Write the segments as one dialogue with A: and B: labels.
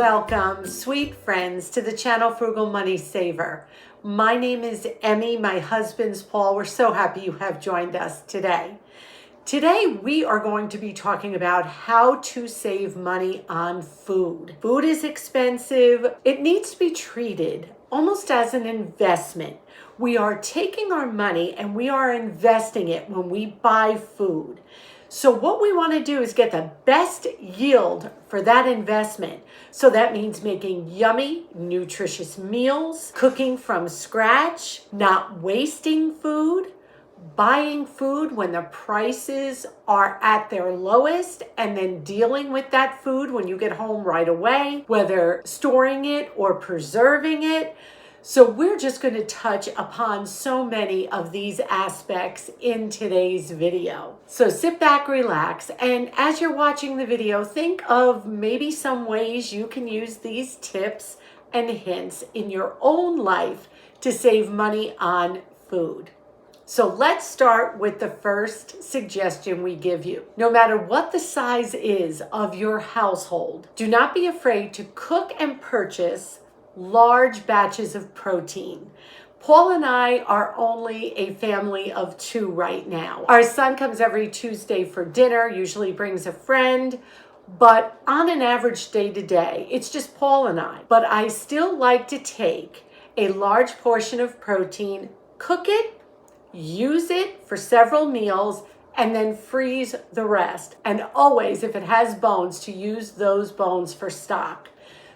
A: Welcome, sweet friends, to the channel Frugal Money Saver. My name is Emmy, my husband's Paul. We're so happy you have joined us today. Today, we are going to be talking about how to save money on food. Food is expensive. It needs to be treated almost as an investment. We are taking our money and we are investing it when we buy food. So what we want to do is get the best yield for that investment. So that means making yummy, nutritious meals, cooking from scratch, not wasting food, buying food when the prices are at their lowest, and then dealing with that food when you get home right away, whether storing it or preserving it. So we're just going to touch upon so many of these aspects in today's video. So sit back, relax, and as you're watching the video, think of maybe some ways you can use these tips and hints in your own life to save money on food. So let's start with the first suggestion we give you. No matter what the size is of your household, do not be afraid to cook and purchase large batches of protein. Paul and I are only a family of 2 right now. Our son comes every Tuesday for dinner, usually brings a friend, but on an average day to day, it's just Paul and I. But I still like to take a large portion of protein, cook it, use it for several meals, and then freeze the rest. And always, if it has bones, to use those bones for stock.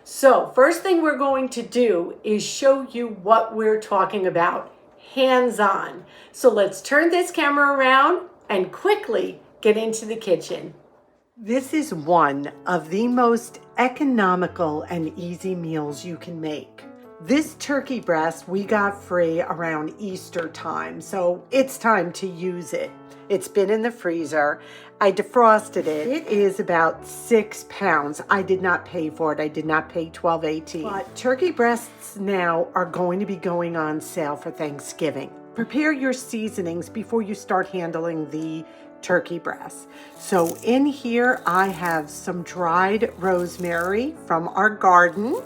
A: So first thing we're going to do is show you what we're talking about, hands-on. So let's turn this camera around and quickly get into the kitchen. This is one of the most economical and easy meals you can make. This turkey breast we got free around Easter time, so it's time to use it. It's been in the freezer. I defrosted it. It is about 6 pounds. I did not pay for it. I did not pay $12.18. But turkey breasts now are going to be going on sale for Thanksgiving. Prepare your seasonings before you start handling the turkey breast. So in here, I have some dried rosemary from our garden.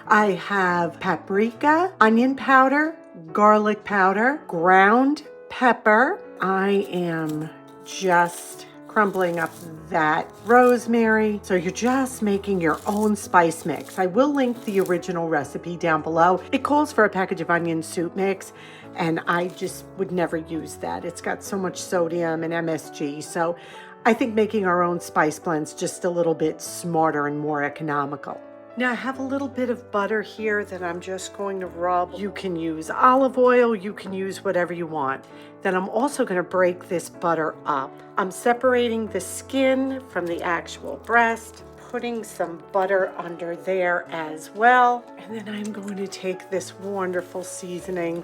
A: I have paprika, onion powder, garlic powder, ground pepper. I am just crumbling up that rosemary. So you're just making your own spice mix. I will link the original recipe down below. It calls for a package of onion soup mix, and I just would never use that. It's got so much sodium and MSG. So I think making our own spice blends just a little bit smarter and more economical. Now I have a little bit of butter here that I'm just going to rub. You can use olive oil, you can use whatever you want. Then I'm also going to break this butter up. I'm separating the skin from the actual breast, putting some butter under there as well. And then I'm going to take this wonderful seasoning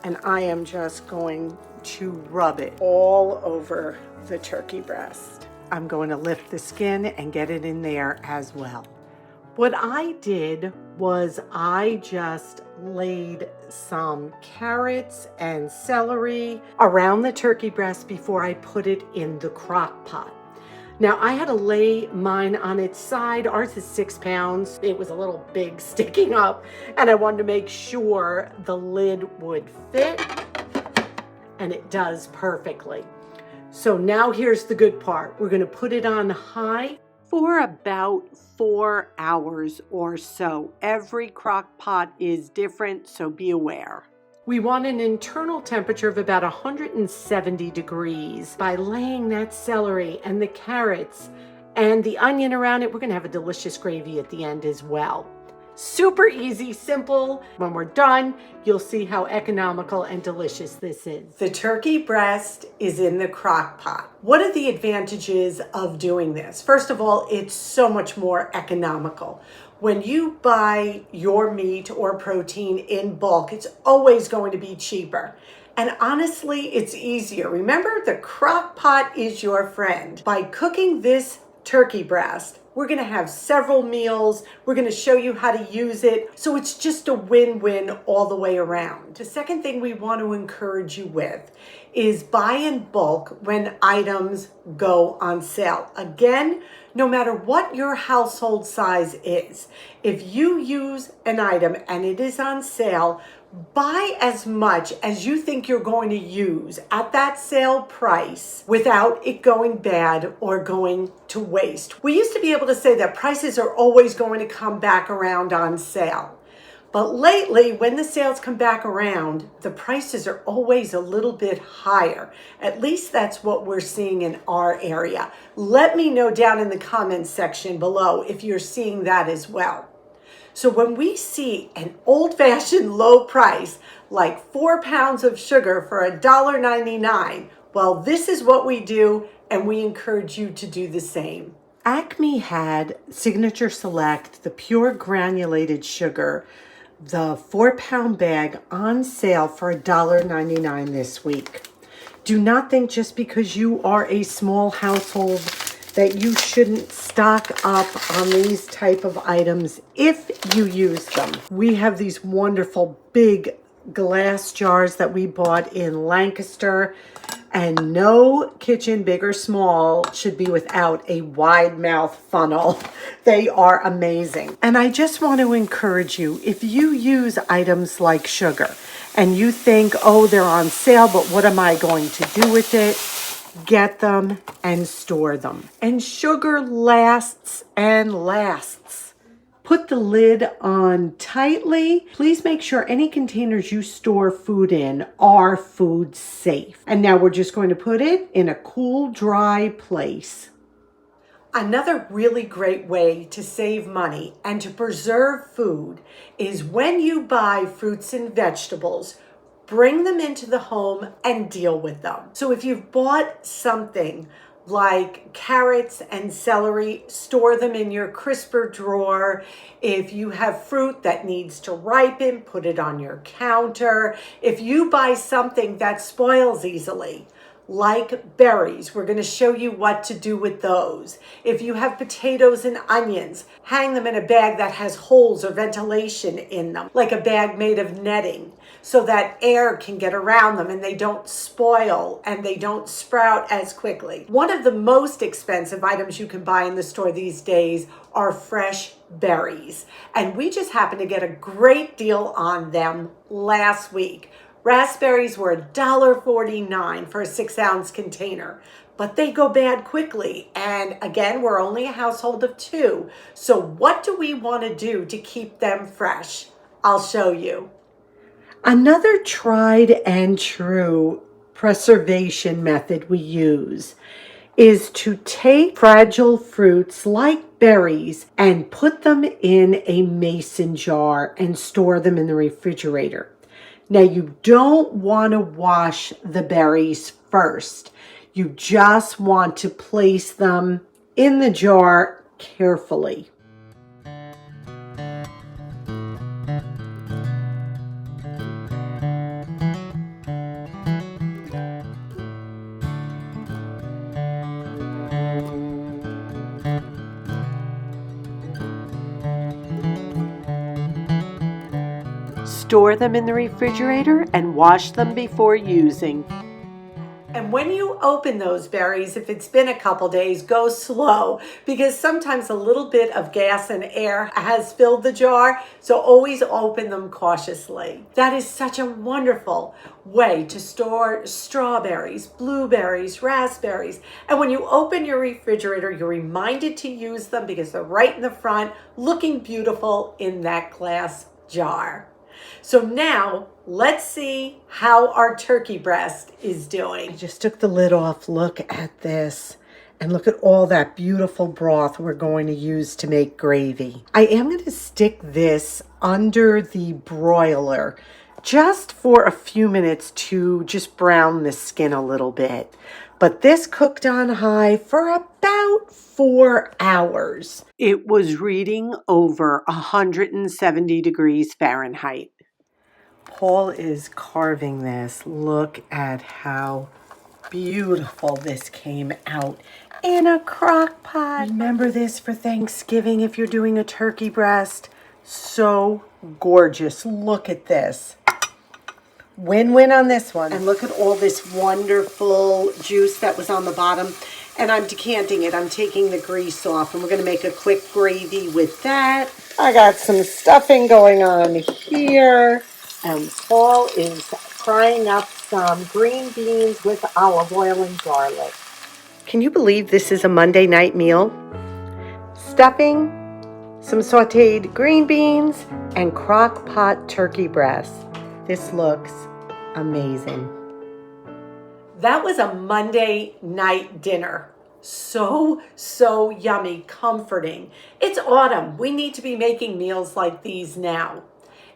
A: and I am just going to rub it all over the turkey breast. I'm going to lift the skin and get it in there as well. What I did was I just laid some carrots and celery around the turkey breast before I put it in the crock pot. Now I had to lay mine on its side. Ours is 6 pounds. It was a little big sticking up, and I wanted to make sure the lid would fit, and it does perfectly. So now here's the good part. We're going to put it on high for about 4 hours or so. Every crock pot is different, so be aware. We want an internal temperature of about 170 degrees. By laying that celery and the carrots and the onion around it, we're going to have a delicious gravy at the end as well. Super easy, simple. When we're done, you'll see how economical and delicious this is. The turkey breast is in the crock pot. What are the advantages of doing this? First of all, it's so much more economical. When you buy your meat or protein in bulk, it's always going to be cheaper. And honestly, it's easier. Remember, the crock pot is your friend. By cooking this turkey breast, we're going to have several meals. We're going to show you how to use it. So it's just a win-win all the way around. The second thing we want to encourage you with is buy in bulk when items go on sale. Again, No matter what your household size is, if you use an item and it is on sale, buy as much as you think you're going to use at that sale price without it going bad or going to waste. We used to be able to say that prices are always going to come back around on sale. But lately, when the sales come back around, the prices are always a little bit higher. At least that's what we're seeing in our area. Let me know down in the comments section below if you're seeing that as well. So when we see an old-fashioned low price, like 4 pounds of sugar for $1.99, well, this is what we do, and we encourage you to do the same. Acme had Signature Select, the pure granulated sugar, the 4-pound bag on sale for $1.99 this week. Do not think just because you are a small household that you shouldn't stock up on these type of items if you use them. We have these wonderful big glass jars that we bought in Lancaster, and no kitchen, big or small, should be without a wide mouth funnel. They are amazing. And I just want to encourage you, if you use items like sugar and you think, oh, they're on sale, but what am I going to do with it? Get them and store them. And sugar lasts and lasts. Put the lid on tightly. Please make sure any containers you store food in are food safe. And now we're just going to put it in a cool, dry place. Another really great way to save money and to preserve food is when you buy fruits and vegetables, bring them into the home and deal with them. So if you've bought something like carrots and celery, store them in your crisper drawer. If you have fruit that needs to ripen, put it on your counter. If you buy something that spoils easily, like berries, we're going to show you what to do with those. If you have potatoes and onions, hang them in a bag that has holes or ventilation in them, like a bag made of netting, so that air can get around them and they don't spoil and they don't sprout as quickly. One of the most expensive items you can buy in the store these days are fresh berries. And we just happened to get a great deal on them last week. Raspberries were $1.49 for a 6-ounce container, but they go bad quickly. And again, we're only a household of 2. So what do we want to do to keep them fresh? I'll show you. Another tried and true preservation method we use is to take fragile fruits like berries and put them in a mason jar and store them in the refrigerator. Now, you don't want to wash the berries first. You just want to place them in the jar carefully. Store them in the refrigerator and wash them before using. And when you open those berries, if it's been a couple days, go slow, because sometimes a little bit of gas and air has filled the jar, so always open them cautiously. That is such a wonderful way to store strawberries, blueberries, raspberries. And when you open your refrigerator, you're reminded to use them because they're right in the front, looking beautiful in that glass jar. So now let's see how our turkey breast is doing. I just took the lid off. Look at this. And look at all that beautiful broth we're going to use to make gravy. I am going to stick this under the broiler just for a few minutes to just brown the skin a little bit. But this cooked on high for about 4 hours. It was reading over 170 degrees Fahrenheit. Paul is carving this. Look at how beautiful this came out in a crock pot. Remember this for Thanksgiving if you're doing a turkey breast. So gorgeous. Look at this. Win-win on this one. And look at all this wonderful juice that was on the bottom. And I'm decanting it. I'm taking the grease off, and we're going to make a quick gravy with that. I got some stuffing going on here, and Paul is frying up some green beans with olive oil and garlic. Can you believe this is a Monday night meal? Stuffing, some sauteed green beans, and crock pot turkey breast. This looks amazing. That was a Monday night dinner. So yummy, comforting. It's autumn. We need to be making meals like these now.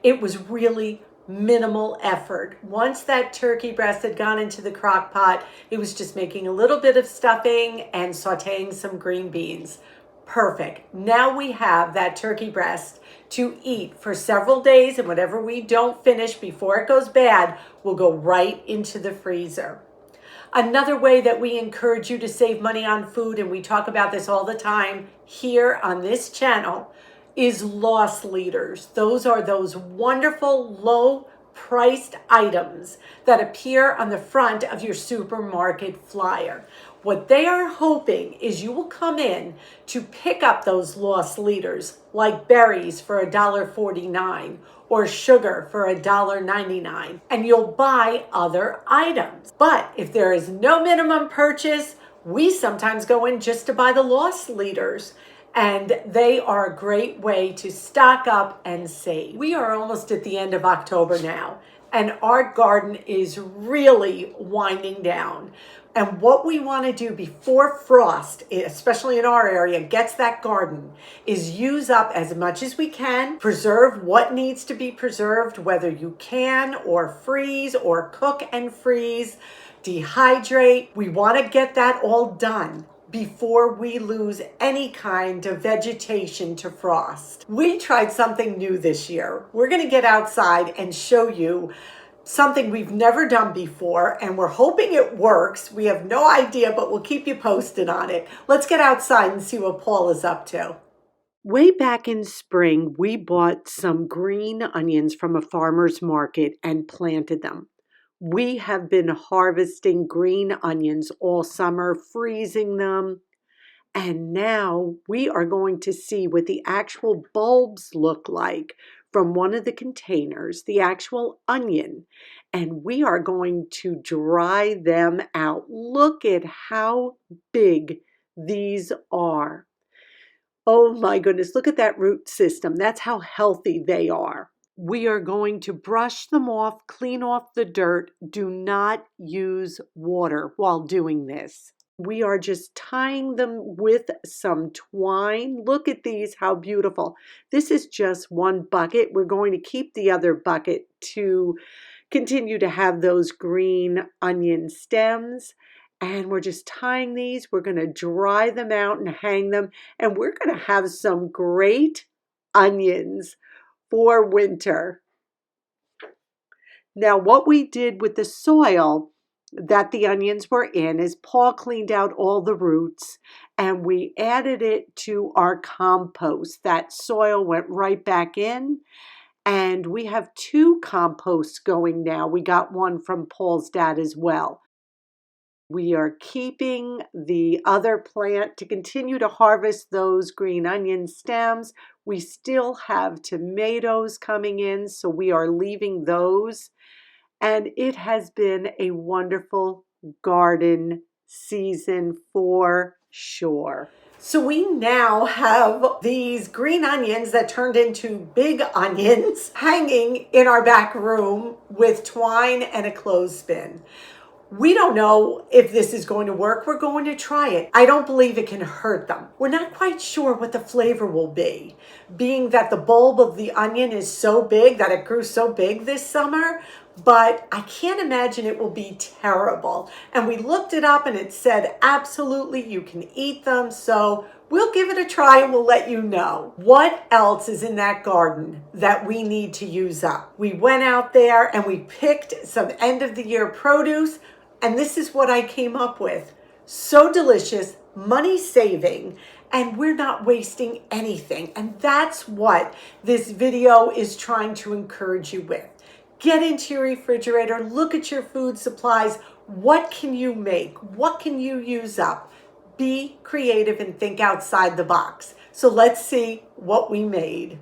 A: It was really minimal effort. Once that turkey breast had gone into the crock pot, it was just making a little bit of stuffing and sauteing some green beans. Perfect. Now we have that turkey breast to eat for several days, and whatever we don't finish before it goes bad will go right into the freezer. Another way that we encourage you to save money on food, and we talk about this all the time here on this channel, is loss leaders. Those are those wonderful low-priced items that appear on the front of your supermarket flyer. What they are hoping is you will come in to pick up those loss leaders, like berries for $1.49 or sugar for $1.99, and you'll buy other items. But if there is no minimum purchase, we sometimes go in just to buy the loss leaders, and they are a great way to stock up and save. We are almost at the end of October now, and our garden is really winding down. And what we want to do before frost, especially in our area, gets that garden, is use up as much as we can, preserve what needs to be preserved, whether you can or freeze or cook and freeze, dehydrate. We want to get that all done before we lose any kind of vegetation to frost. We tried something new this year. We're going to get outside and show you something we've never done before, and we're hoping it works. We have no idea, but we'll keep you posted on it. Let's get outside and see what Paul is up to. Way back in spring, we bought some green onions from a farmer's market and planted them. We have been harvesting green onions all summer, freezing them. And now we are going to see what the actual bulbs look like from one of the containers, the actual onion. And we are going to dry them out. Look at how big these are. Oh my goodness, look at that root system. That's how healthy they are. We are going to brush them off, clean off the dirt. Do not use water while doing this. We are just tying them with some twine. Look at these, how beautiful. This is just one bucket. We're going to keep the other bucket to continue to have those green onion stems. And we're just tying these. We're going to dry them out and hang them. And we're going to have some great onions for winter. Now, what we did with the soil that the onions were in is Paul cleaned out all the roots and we added it to our compost. That soil went right back in, and we have 2 composts going now. We got one from Paul's dad as well. We are keeping the other plant to continue to harvest those green onion stems. We still have tomatoes coming in, so we are leaving those. And it has been a wonderful garden season for sure. So we now have these green onions that turned into big onions hanging in our back room with twine and a clothespin. We don't know if this is going to work. We're going to try it. I don't believe it can hurt them. We're not quite sure what the flavor will be, being that the bulb of the onion is so big, that it grew so big this summer, but I can't imagine it will be terrible. And we looked it up and it said, absolutely, you can eat them. So we'll give it a try and we'll let you know. What else is in that garden that we need to use up? We went out there and we picked some end of the year produce. And this is what I came up with. So delicious, money saving, and we're not wasting anything. And that's what this video is trying to encourage you with. Get into your refrigerator, look at your food supplies. What can you make? What can you use up? Be creative and think outside the box. So let's see what we made.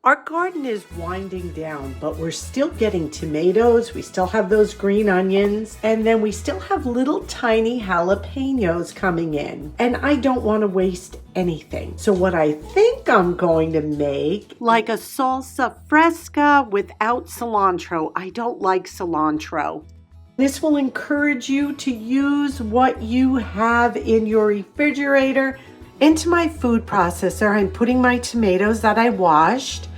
A: Our garden is winding down, but we're still getting tomatoes. We still have those green onions, and then we still have little tiny jalapenos coming in. And I don't want to waste anything. So what I think I'm going to make, like a salsa fresca without cilantro. I don't like cilantro. This will encourage you to use what you have in your refrigerator. Into my food processor, I'm putting my tomatoes that I washed.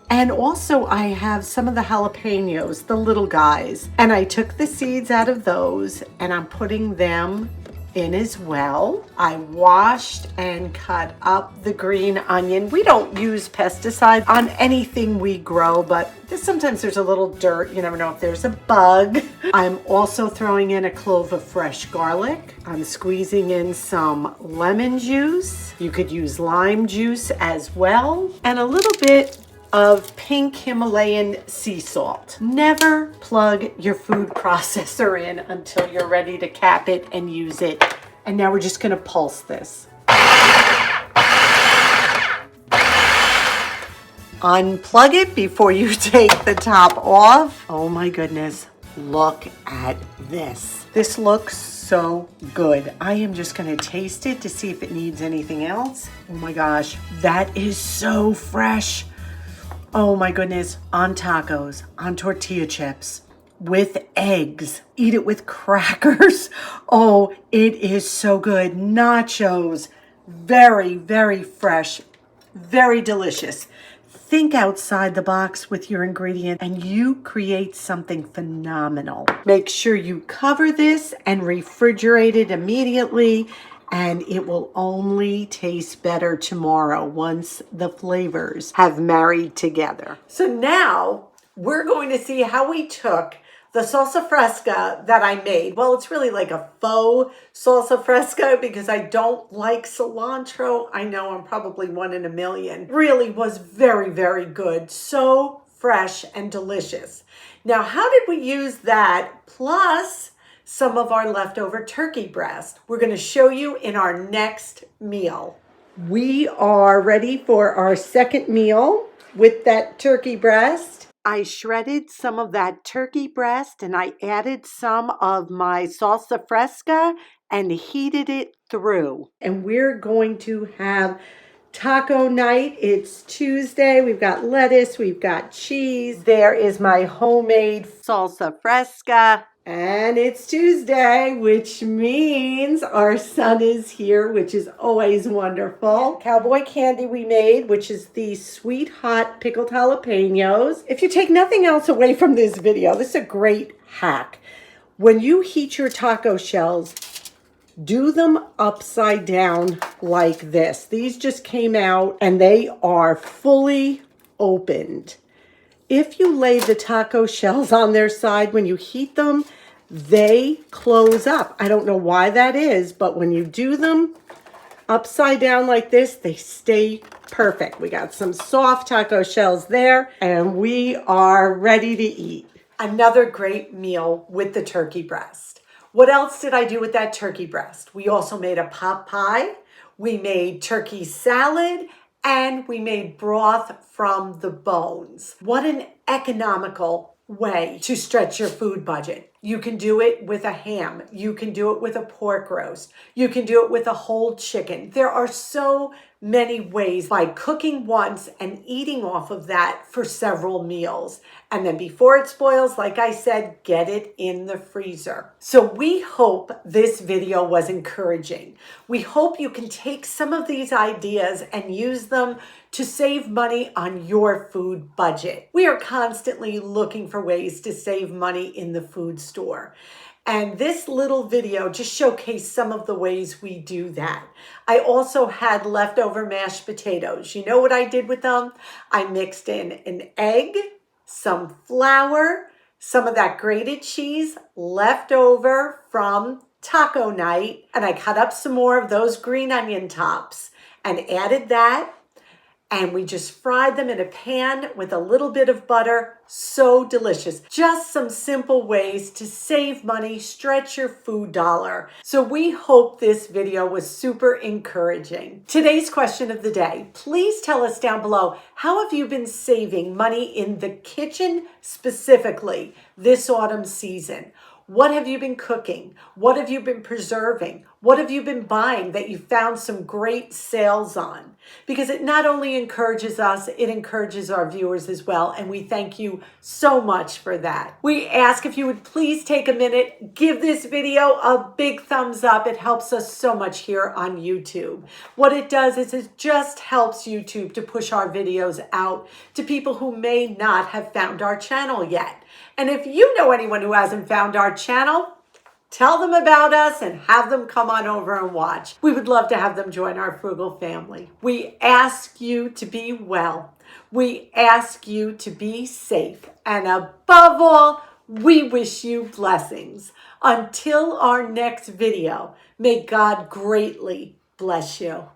A: And also I have some of the jalapenos, the little guys. And I took the seeds out of those and I'm putting them in as well. I washed and cut up the green onion. We don't use pesticides on anything we grow, but sometimes there's a little dirt. You never know if there's a bug. I'm also throwing in a clove of fresh garlic. I'm squeezing in some lemon juice. You could use lime juice as well. And a little bit of pink Himalayan sea salt. Never plug your food processor in until you're ready to cap it and use it. And now we're just gonna pulse this. Unplug it before you take the top off. Oh my goodness, look at this. This looks so good. I am just gonna taste it to see if it needs anything else. Oh my gosh, that is so fresh. Oh my goodness, on tacos, on tortilla chips, with eggs. Eat it with crackers. Oh, it is so good. Nachos, very, very fresh, very delicious. Think outside the box with your ingredients and you create something phenomenal. Make sure you cover this and refrigerate it immediately, and it will only taste better tomorrow once the flavors have married together. So now we're going to see how we took the salsa fresca that I made. Well, it's really like a faux salsa fresca because I don't like cilantro. I know I'm probably one in a million. Really was very, very good. So fresh and delicious. Now, how did we use that plus some of our leftover turkey breast? We're going to show you in our next meal. We are ready for our second meal with that turkey breast. I shredded some of that turkey breast and I added some of my salsa fresca and heated it through. And we're going to have taco night. It's Tuesday. We've got lettuce, we've got cheese. There is my homemade salsa fresca. And it's Tuesday, which means our son is here, which is always wonderful. Cowboy candy we made, which is the sweet hot pickled jalapenos. If you take nothing else away from this video, this is a great hack. When you heat your taco shells, do them upside down like this. These just came out and they are fully opened. If you lay the taco shells on their side when you heat them, they close up. I don't know why that is, but when you do them upside down like this, they stay perfect. We got some soft taco shells there, and we are ready to eat. Another great meal with the turkey breast. What else did I do with that turkey breast? We also made a pot pie. We made turkey salad, and we made broth from the bones. What an economical way to stretch your food budget. You can do it with a ham. You can do it with a pork roast. You can do it with a whole chicken. There are so many ways by cooking once and eating off of that for several meals. And then before it spoils, like I said, get it in the freezer. So we hope this video was encouraging. We hope you can take some of these ideas and use them to save money on your food budget. We are constantly looking for ways to save money in the food store. And this little video just showcased some of the ways we do that. I also had leftover mashed potatoes. You know what I did with them? I mixed in an egg, some flour, some of that grated cheese left over from taco night, and I cut up some more of those green onion tops and added that. and we just fried them in a pan with a little bit of butter. So delicious. Just some simple ways to save money, stretch your food dollar. So we hope this video was super encouraging. Today's question of the day, please tell us down below, how have you been saving money in the kitchen specifically this autumn season? What have you been cooking? What have you been preserving? What have you been buying that you found some great sales on? Because it not only encourages us, it encourages our viewers as well. And we thank you so much for that. We ask if you would please take a minute, give this video a big thumbs up. It helps us so much here on YouTube. What it does is it just helps YouTube to push our videos out to people who may not have found our channel yet. And if you know anyone who hasn't found our channel, tell them about us and have them come on over and watch. We would love to have them join our frugal family. We ask you to be well. We ask you to be safe. And above all, we wish you blessings. Until our next video, may God greatly bless you.